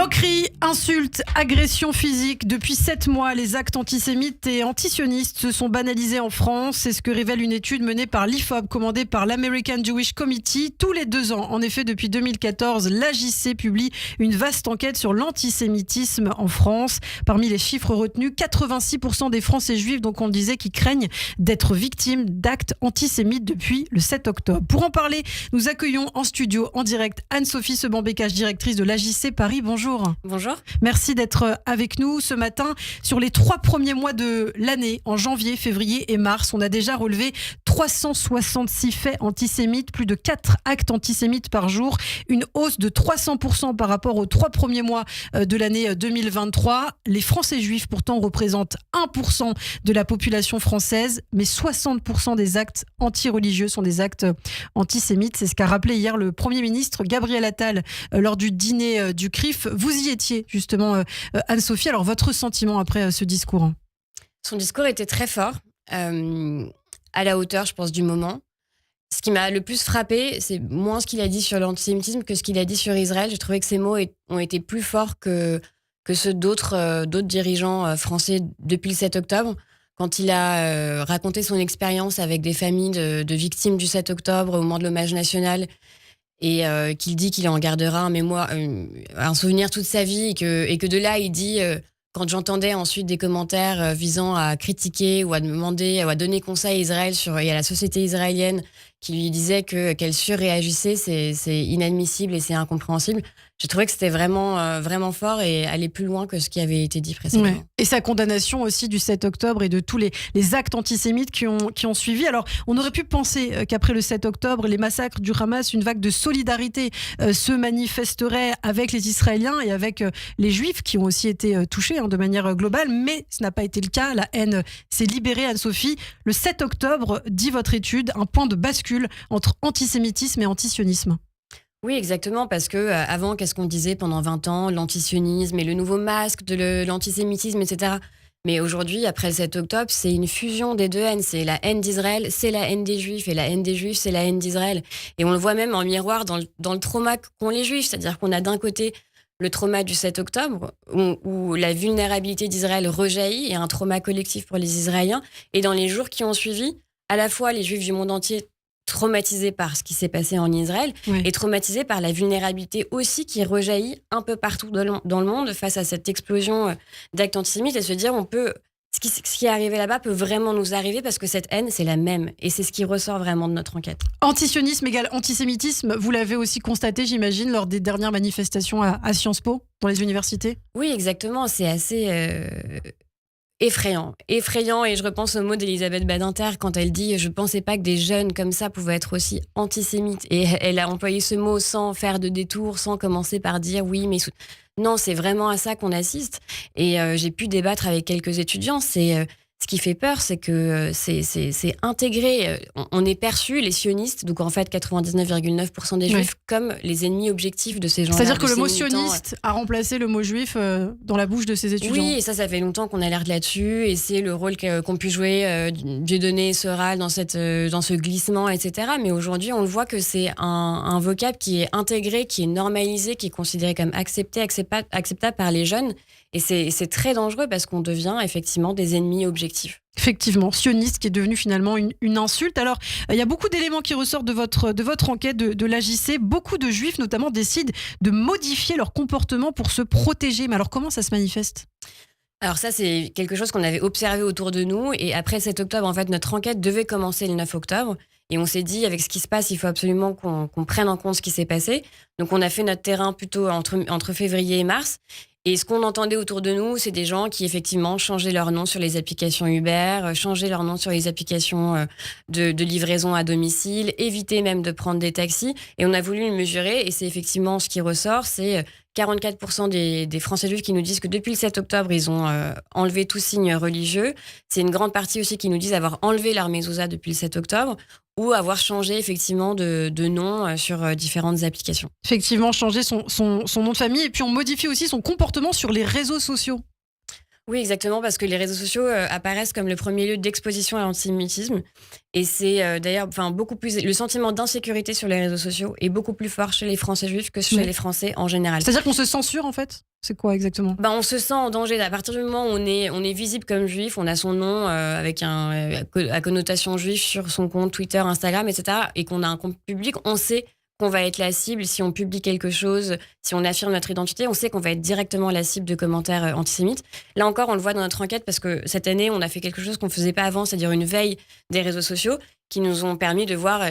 Moqueries, insultes, agressions physiques. Depuis 7 mois, les actes antisémites et antisionistes se sont banalisés en France. C'est ce que révèle une étude menée par l'IFOP, commandée par l'American Jewish Committee. Tous les 2 ans, en effet, depuis 2014, l'AJC publie une vaste enquête sur l'antisémitisme en France. Parmi les chiffres retenus, 86% des Français juifs, donc on le disait, qui craignent d'être victimes d'actes antisémites depuis le 7 octobre. Pour en parler, nous accueillons en studio, en direct, Anne-Sophie Seban-Bécache, directrice de l'AJC Paris. Bonjour. Bonjour. Merci d'être avec nous ce matin. Sur les 3 premiers mois de l'année, en janvier, février et mars, on a déjà relevé 366 faits antisémites, plus de 4 actes antisémites par jour, une hausse de 300% par rapport aux 3 premiers mois de l'année 2023. Les Français juifs, pourtant, représentent 1% de la population française, mais 60% des actes antireligieux sont des actes antisémites. C'est ce qu'a rappelé hier le Premier ministre Gabriel Attal lors du dîner du CRIF. Vous y étiez justement, Anne-Sophie. Alors votre sentiment après ce discours? Son discours était très fort, à la hauteur, je pense, du moment. Ce qui m'a le plus frappé, c'est moins ce qu'il a dit sur l'antisémitisme que ce qu'il a dit sur Israël. J'ai trouvé que ces mots ont été plus forts que ceux d'autres dirigeants français depuis le 7 octobre. Quand il a raconté son expérience avec des familles de victimes du 7 octobre au moment de l'hommage national, et qu'il dit qu'il en gardera un souvenir toute sa vie, et que de là, il dit, quand j'entendais ensuite des commentaires visant à critiquer ou à demander ou à donner conseil à Israël et à la société israélienne qui lui disait qu'elle surréagissait, c'est inadmissible et c'est incompréhensible. J'ai trouvé que c'était vraiment fort et aller plus loin que ce qui avait été dit précédemment. Ouais. Et sa condamnation aussi du 7 octobre et de tous les actes antisémites qui ont suivi. Alors, on aurait pu penser qu'après le 7 octobre, les massacres du Hamas, une vague de solidarité se manifesterait avec les Israéliens et avec les Juifs qui ont aussi été touchés de manière globale. Mais ce n'a pas été le cas. La haine s'est libérée, Anne-Sophie. Le 7 octobre, dit votre étude, un point de bascule entre antisémitisme et antisionisme. Oui, exactement, parce que avant, qu'est-ce qu'on disait pendant 20 ans? L'antisionisme et le nouveau masque de l'antisémitisme, etc. Mais aujourd'hui, après le 7 octobre, c'est une fusion des deux haines. C'est la haine d'Israël, c'est la haine des Juifs, et la haine des Juifs, c'est la haine d'Israël. Et on le voit même en miroir dans le trauma qu'ont les Juifs. C'est-à-dire qu'on a d'un côté le trauma du 7 octobre, où la vulnérabilité d'Israël rejaillit, et un trauma collectif pour les Israéliens. Et dans les jours qui ont suivi, à la fois les Juifs du monde entier traumatisés par ce qui s'est passé en Israël, oui, et traumatisés par la vulnérabilité aussi qui rejaillit un peu partout dans le monde face à cette explosion d'actes antisémites, et se dire ce qui est arrivé là-bas peut vraiment nous arriver, parce que cette haine, c'est la même. Et c'est ce qui ressort vraiment de notre enquête. Antisionisme égale antisémitisme, vous l'avez aussi constaté, j'imagine, lors des dernières manifestations à Sciences Po, dans les universités? Oui, exactement. C'est assez effrayant, et je repense au mot d'Elisabeth Badinter quand elle dit « Je ne pensais pas que des jeunes comme ça pouvaient être aussi antisémites ». Et elle a employé ce mot sans faire de détour, sans commencer par dire « oui, mais… ». Non, c'est vraiment à ça qu'on assiste. Et j'ai pu débattre avec quelques étudiants. Ce qui fait peur, c'est que c'est intégré. On est perçu, les sionistes, donc en fait 99,9% des juifs, comme les ennemis objectifs de ces gens-là. C'est-à-dire que le mot sioniste a remplacé le mot juif dans la bouche de ces étudiants. Oui, et ça fait longtemps qu'on alerte là-dessus, et c'est le rôle qu'ont pu jouer Dieudonné, Soral dans ce glissement, etc. Mais aujourd'hui, on le voit que c'est un vocable qui est intégré, qui est normalisé, qui est considéré comme acceptable par les jeunes. Et c'est très dangereux, parce qu'on devient effectivement des ennemis objectifs. Effectivement, sioniste qui est devenu finalement une insulte. Alors, il y a beaucoup d'éléments qui ressortent de votre enquête de l'AJC. Beaucoup de juifs, notamment, décident de modifier leur comportement pour se protéger. Mais alors, comment ça se manifeste ? Alors ça, c'est quelque chose qu'on avait observé autour de nous. Et après 7 octobre, en fait, notre enquête devait commencer le 9 octobre. Et on s'est dit, avec ce qui se passe, il faut absolument qu'on prenne en compte ce qui s'est passé. Donc on a fait notre terrain plutôt entre février et mars. Et ce qu'on entendait autour de nous, c'est des gens qui, effectivement, changeaient leur nom sur les applications Uber, changeaient leur nom sur les applications de livraison à domicile, évitaient même de prendre des taxis. Et on a voulu le mesurer, et c'est effectivement ce qui ressort, c'est 44% des Français juifs qui nous disent que depuis le 7 octobre, ils ont enlevé tout signe religieux. C'est une grande partie aussi qui nous disent avoir enlevé leur mezouza depuis le 7 octobre, ou avoir changé effectivement de nom sur différentes applications. Effectivement, changer son nom de famille, et puis on modifie aussi son comportement sur les réseaux sociaux. Oui, exactement, parce que les réseaux sociaux apparaissent comme le premier lieu d'exposition à l'antisémitisme. Et c'est d'ailleurs beaucoup plus... Le sentiment d'insécurité sur les réseaux sociaux est beaucoup plus fort chez les Français juifs que chez les Français en général. C'est-à-dire qu'on se censure, en fait ? C'est quoi exactement ? On se sent en danger. À partir du moment où on est visible comme juif, on a son nom avec à connotation juive sur son compte Twitter, Instagram, etc., et qu'on a un compte public, on sait qu'on va être la cible. Si on publie quelque chose, si on affirme notre identité, on sait qu'on va être directement la cible de commentaires antisémites. Là encore, on le voit dans notre enquête parce que cette année, on a fait quelque chose qu'on ne faisait pas avant, c'est-à-dire une veille des réseaux sociaux qui nous ont permis de voir,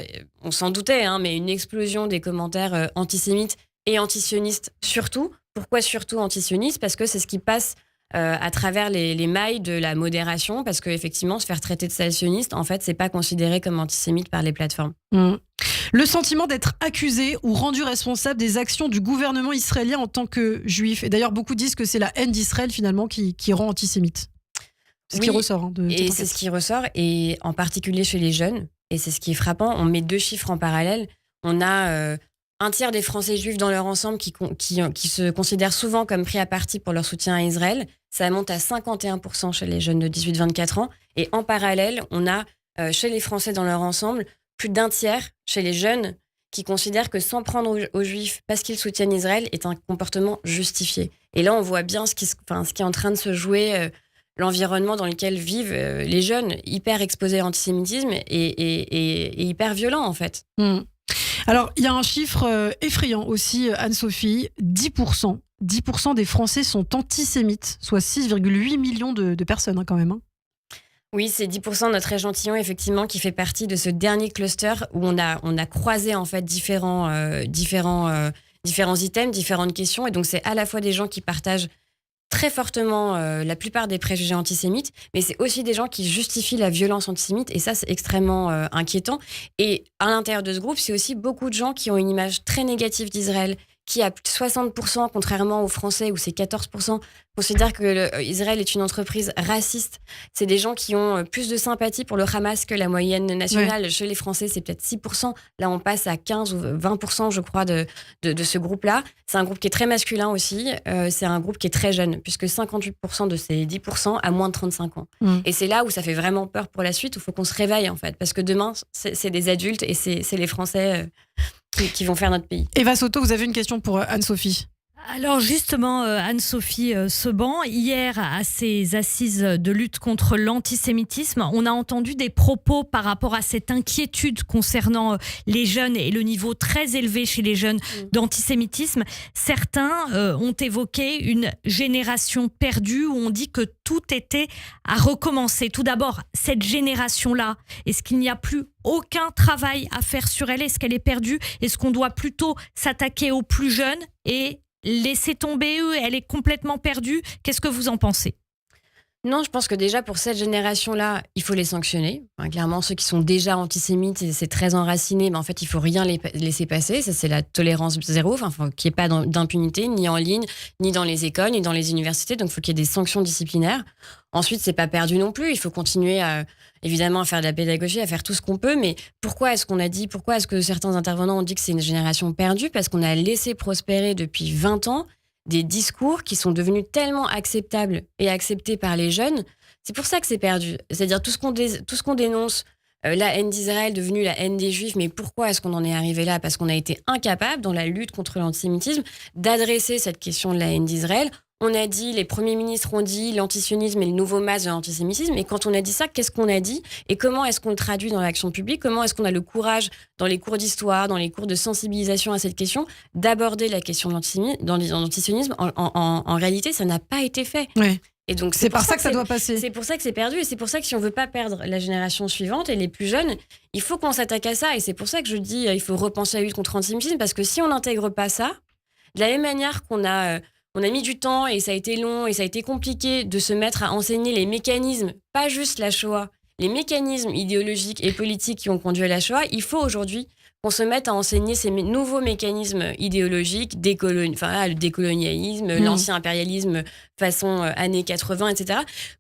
on s'en doutait, mais une explosion des commentaires antisémites et antisionistes surtout. Pourquoi surtout antisionistes ? Parce que c'est ce qui passe à travers les mailles de la modération, parce qu'effectivement, se faire traiter de sale sioniste, en fait, c'est pas considéré comme antisémite par les plateformes. Le sentiment d'être accusé ou rendu responsable des actions du gouvernement israélien en tant que juif. Et d'ailleurs, beaucoup disent que c'est la haine d'Israël, finalement, qui rend antisémite. C'est ce qui ressort. Et c'est ce qui ressort, et en particulier chez les jeunes. Et c'est ce qui est frappant. On met 2 chiffres en parallèle. On a un tiers des Français juifs dans leur ensemble qui se considèrent souvent comme pris à partie pour leur soutien à Israël. Ça monte à 51% chez les jeunes de 18-24 ans. Et en parallèle, on a chez les Français dans leur ensemble plus d'un tiers chez les jeunes qui considèrent que s'en prendre aux juifs parce qu'ils soutiennent Israël est un comportement justifié. Et là, on voit bien ce qui est en train de se jouer, l'environnement dans lequel vivent les jeunes, hyper exposés à l'antisémitisme et hyper violents, en fait. Alors, il y a un chiffre effrayant aussi, Anne-Sophie, 10%. 10% des Français sont antisémites, soit 6,8 millions de personnes quand même. Oui, c'est 10% de notre échantillon, effectivement, qui fait partie de ce dernier cluster où on a croisé en fait différents items, différentes questions. Et donc, c'est à la fois des gens qui partagent très fortement la plupart des préjugés antisémites, mais c'est aussi des gens qui justifient la violence antisémite, et ça, c'est extrêmement inquiétant. Et à l'intérieur de ce groupe, c'est aussi beaucoup de gens qui ont une image très négative d'Israël, qui à plus de 60%, contrairement aux Français où c'est 14%, considèrent que Israël est une entreprise raciste. C'est des gens qui ont plus de sympathie pour le Hamas que la moyenne nationale. Ouais. Chez les Français, c'est peut-être 6%. Là, on passe à 15 ou 20%, je crois, de ce groupe-là. C'est un groupe qui est très masculin aussi. C'est un groupe qui est très jeune, puisque 58% de ces 10% a moins de 35 ans. Et c'est là où ça fait vraiment peur pour la suite, où il faut qu'on se réveille, en fait. Parce que demain, c'est des adultes et c'est les Français qui vont faire notre pays. Eva Soto, vous avez une question pour Anne-Sophie. Alors justement, Anne-Sophie Seban, hier à ces assises de lutte contre l'antisémitisme, on a entendu des propos par rapport à cette inquiétude concernant les jeunes et le niveau très élevé chez les jeunes d'antisémitisme. Certains ont évoqué une génération perdue où on dit que tout était à recommencer. Tout d'abord, cette génération-là, est-ce qu'il n'y a plus aucun travail à faire sur elle ? Est-ce qu'elle est perdue ? Est-ce qu'on doit plutôt s'attaquer aux plus jeunes et laisser tomber eux, elle est complètement perdue. Qu'est-ce que vous en pensez ? Non, je pense que déjà pour cette génération-là, il faut les sanctionner. Clairement, ceux qui sont déjà antisémites, c'est très enraciné, mais en fait, il faut rien laisser passer. Ça, c'est la tolérance zéro, qu'il n'y ait pas d'impunité, ni en ligne, ni dans les écoles, ni dans les universités. Donc, il faut qu'il y ait des sanctions disciplinaires. Ensuite, c'est pas perdu non plus. Il faut continuer évidemment à faire de la pédagogie, à faire tout ce qu'on peut. Mais pourquoi est-ce que certains intervenants ont dit que c'est une génération perdue ? Parce qu'on a laissé prospérer depuis 20 ans des discours qui sont devenus tellement acceptables et acceptés par les jeunes. C'est pour ça que c'est perdu. C'est-à-dire tout ce qu'on dénonce, la haine d'Israël devenue la haine des Juifs. Mais pourquoi est-ce qu'on en est arrivé là ? Parce qu'on a été incapable, dans la lutte contre l'antisémitisme, d'adresser cette question de la haine d'Israël. On a dit, les premiers ministres ont dit, l'antisionisme est le nouveau masque de l'antisémitisme. Et quand on a dit ça, qu'est-ce qu'on a dit ? Et comment est-ce qu'on le traduit dans l'action publique ? Comment est-ce qu'on a le courage, dans les cours d'histoire, dans les cours de sensibilisation à cette question, d'aborder la question de l'antisionisme ? En réalité, ça n'a pas été fait. Oui. Et donc, c'est par ça que ça doit passer. C'est pour ça que c'est perdu. Et c'est pour ça que si on veut pas perdre la génération suivante et les plus jeunes, il faut qu'on s'attaque à ça. Et c'est pour ça que je dis, il faut repenser la lutte contre l'antisémitisme. Parce que si on n'intègre pas ça, de la même manière qu'on a mis du temps et ça a été long et ça a été compliqué de se mettre à enseigner les mécanismes, pas juste la Shoah, les mécanismes idéologiques et politiques qui ont conduit à la Shoah. Il faut aujourd'hui qu'on se mette à enseigner ces nouveaux mécanismes idéologiques, le décolonialisme, l'ancien impérialisme façon années 80, etc.,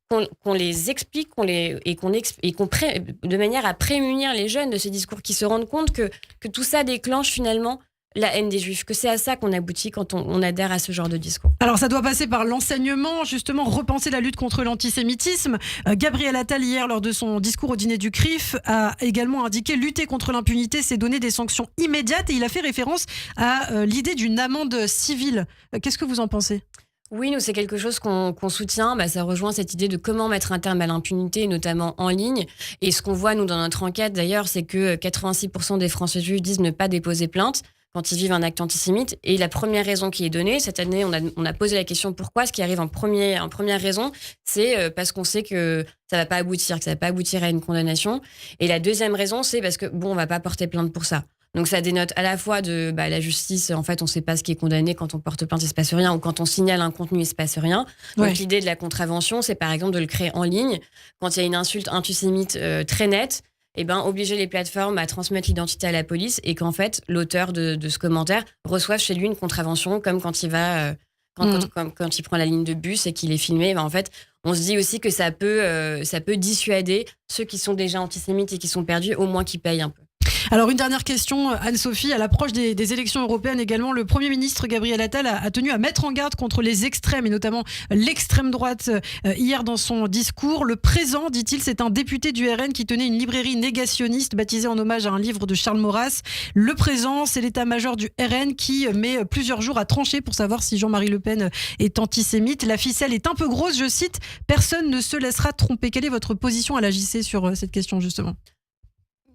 qu'on les explique, de manière à prémunir les jeunes de ces discours, qui se rendent compte que tout ça déclenche finalement la haine des Juifs, que c'est à ça qu'on aboutit quand on adhère à ce genre de discours. Alors ça doit passer par l'enseignement, justement, repenser la lutte contre l'antisémitisme. Gabriel Attal, hier, lors de son discours au dîner du CRIF, a également indiqué lutter contre l'impunité, c'est donner des sanctions immédiates, et il a fait référence à l'idée d'une amende civile. Qu'est-ce que vous en pensez ? Oui, nous, c'est quelque chose qu'on soutient. Ça rejoint cette idée de comment mettre un terme à l'impunité, notamment en ligne. Et ce qu'on voit, nous, dans notre enquête, d'ailleurs, c'est que 86% des Français juifs disent ne pas déposer plainte quand ils vivent un acte antisémite. Et la première raison qui est donnée, cette année, on a posé la question pourquoi. Ce qui arrive en première raison, c'est parce qu'on sait que ça va pas aboutir, que ça va pas aboutir à une condamnation. Et la deuxième raison, c'est parce que, on va pas porter plainte pour ça. Donc ça dénote à la fois de la justice, en fait on sait pas ce qui est condamné, quand on porte plainte il se passe rien, ou quand on signale un contenu il se passe rien. Donc l'idée de la contravention, c'est par exemple de le créer en ligne, quand il y a une insulte antisémite très nette, obliger les plateformes à transmettre l'identité à la police, et qu'en fait l'auteur de ce commentaire reçoive chez lui une contravention, comme quand il va... Quand il prend la ligne de bus et qu'il est filmé, en fait, on se dit aussi que ça peut dissuader ceux qui sont déjà antisémites et qui sont perdus, au moins qu'ils payent un peu. Alors une dernière question, Anne-Sophie, à l'approche des élections européennes également, le Premier ministre Gabriel Attal a tenu à mettre en garde contre les extrêmes et notamment l'extrême droite hier dans son discours. Le présent, dit-il, c'est un député du RN qui tenait une librairie négationniste baptisée en hommage à un livre de Charles Maurras. Le présent, c'est l'état-major du RN qui met plusieurs jours à trancher pour savoir si Jean-Marie Le Pen est antisémite. La ficelle est un peu grosse, je cite, personne ne se laissera tromper. Quelle est votre position à la JC sur cette question justement ?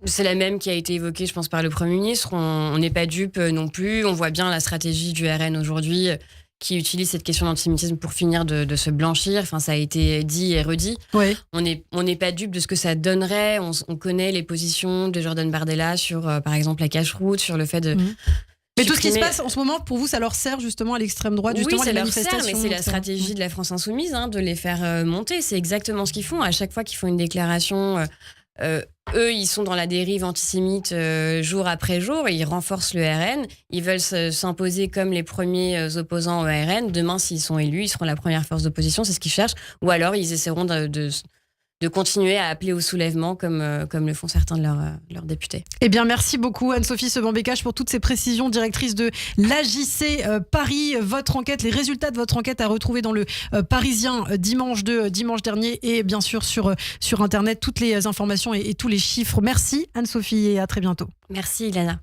C'est la même qui a été évoquée, je pense, par le Premier ministre. On n'est pas dupe non plus. On voit bien la stratégie du RN aujourd'hui qui utilise cette question d'antisémitisme pour finir de se blanchir. Enfin, ça a été dit et redit. Ouais. On n'est pas dupe de ce que ça donnerait. On connaît les positions de Jordan Bardella sur, par exemple, la cache-route, sur le fait de... Mais tout ce qui se passe en ce moment, pour vous, ça leur sert justement à l'extrême droite, justement oui, les manifestations. Oui, mais c'est la stratégie de la France Insoumise, de les faire monter. C'est exactement ce qu'ils font. À chaque fois qu'ils font une déclaration... eux, ils sont dans la dérive antisémite jour après jour, ils renforcent le RN, ils veulent s'imposer comme les premiers opposants au RN. Demain, s'ils sont élus, ils seront la première force d'opposition, c'est ce qu'ils cherchent. Ou alors, ils essaieront de continuer à appeler au soulèvement comme le font certains de leurs députés. Eh bien, merci beaucoup Anne-Sophie Seban-Bécache pour toutes ces précisions, directrice de l'AJC Paris. Votre enquête, les résultats de votre enquête à retrouver dans le Parisien dimanche dernier et bien sûr sur Internet, toutes les informations et tous les chiffres. Merci Anne-Sophie et à très bientôt. Merci Ilana.